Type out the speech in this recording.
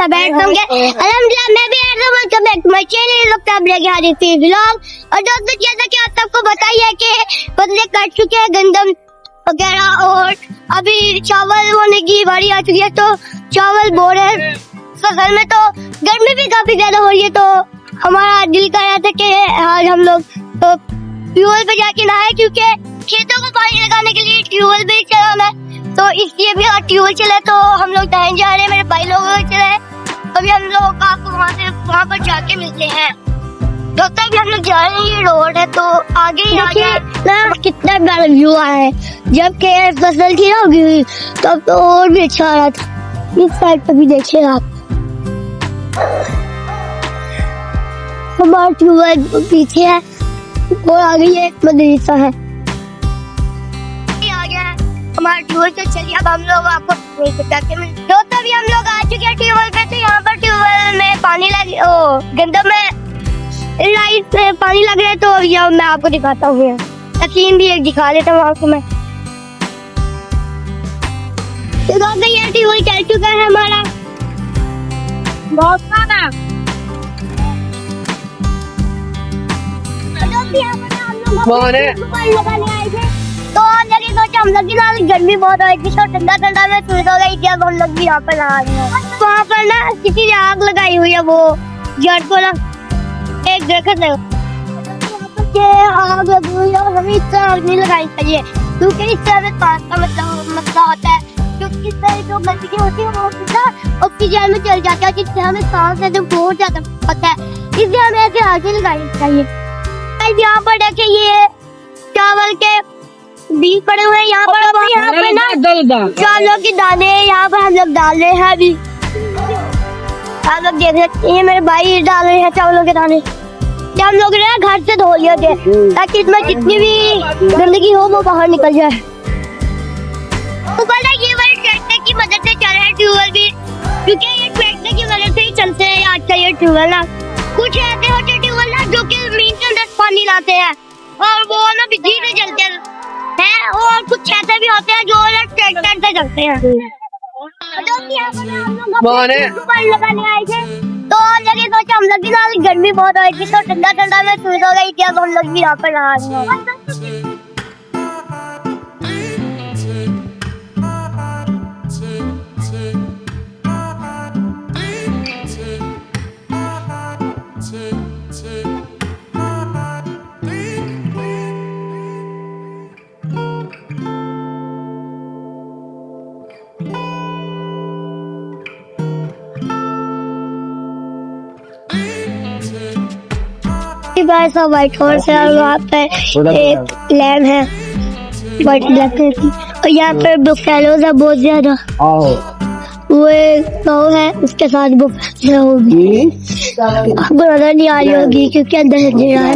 सब ऐड होंगे। अल्हम्दुलिल्लाह मैं भी ऐड हूँ, welcome back to my channel लोग लेके आ रही थी व्लॉग। और दोस्तों जैसा कि आप सबको बताइए कि बदले कट चुके हैं गंदम वगैरह और अभी चावल होने की बारी आ चुकी है, तो चावल बो रहे हैं फसल में। तो गर्मी भी काफी ज्यादा हो रही है, तो हमारा दिल कर रहा था कि आज हम लोग तो ट्यूबवेल पे जाके नहाए, क्योंकि खेतों को पानी लगाने के लिए ट्यूबवेल भी चला है, तो इसलिए भी ट्यूबवेल चला। तो हम लोग नहाने जा रहे हैं, मेरे भाई लोग चले हैं। अभी हम लोग आपको वहाँ पर जाके मिलते हैं। दोस्तों अभी हम लोग जा रहे हैं, ये रोड है, तो आगे ही ना कितना बड़ा व्यू आया है। जब के फसल थी ना उगी हुई, तब तो और भी अच्छा आ रहा था। इस साइड पर भी देखिए आप, हमारा ट्यूबवेल पीछे है और आगे ये मदरसा है। आ गया है हमारा ट्यूबवेल, तो चलिए अब हम लोग आपको बताते हैं। दोस्तों अभी हम लोग आ चुके हैं ट्यूबवेल पे, तो यहाँ पर ट्यूबवेल में पानी गंदम में लाइट पे पानी लग रहा है। तो अब यहाँ मैं आपको दिखाता हूँ, तस्वीर भी एक दिखा देता हूँ आपको मैं। तो दोस्तों ये ट्यूबवेल चल चुका है हमारा, बहुत सारा। लगाने आए थे, तो लगे सोचा हम लोग भी गर्मी बहुत हो रही थी, तो ठंडा ठंडा में सूरज हो गई थी। अब हम लोग भी यहाँ पर नहा रहे हैं। वहाँ पर ना किसी ने आग लगाई हुई है, वो जड़ को ना एक दरख्त है, आग लगी हुई है। और हमें इस तरह आग नहीं लगानी चाहिए, क्योंकि इस तरह में पास का मसला होता है। क्योंकि इस तरह जो गंदगी होती है वो सीधा ऑक्सीजन में चल जाता है, जिससे हमें सांस लेने में बहुत ज्यादा होता है। इसलिए हमें ऐसे आगे लगानी चाहिए। यहाँ पर देखिए ये चावल के बीज पड़े हुए हैं, यहाँ पर ना चावलों के दाने यहाँ पर हम लोग डाल रहे हैं। अभी आप लोग देख सकते हैं, मेरे भाई डाल रहे हैं चावलों के दाने। जब हम लोग ने घर से धो लिए थे, ताकि इसमें जितनी भी गंदगी हो वो बाहर निकल जाए। ऊपर ये वाले ट्रैक्टर की मदद से चल रहा है ट्यूबवेल भी, क्योंकि ये ट्रैक्टर की मदद से ही चलते हैं आजकल ये ट्यूबवेल ना। कुछ ऐसे होते ट्यूबवेल ना जो कि जमीन के अंदर पानी लाते हैं और वो ना बिजली से चलते हैं, और कुछ ऐसे भी होते हैं जो ट्रैक्टर से चलते हैं। लगाने आए थे, तो लगे सोचा हम लोग भी गर्मी बहुत हो रही थी, तो ठंडा ठंडा में सूरज हो गई थी। अब हम लोग भी यहाँ पर नहा रहे हैं। ऐसा व्हाइट हॉर्स है, और वहाँ पे एक लैम है व्हाइट ब्लैक कलर की, और यहाँ पे बुफेलोज है बहुत ज्यादा। वो एक गाँव है, उसके साथ बुफेलो होगी, आपको नजर नहीं आ रही होगी क्योंकि अंदर अंधेरा है।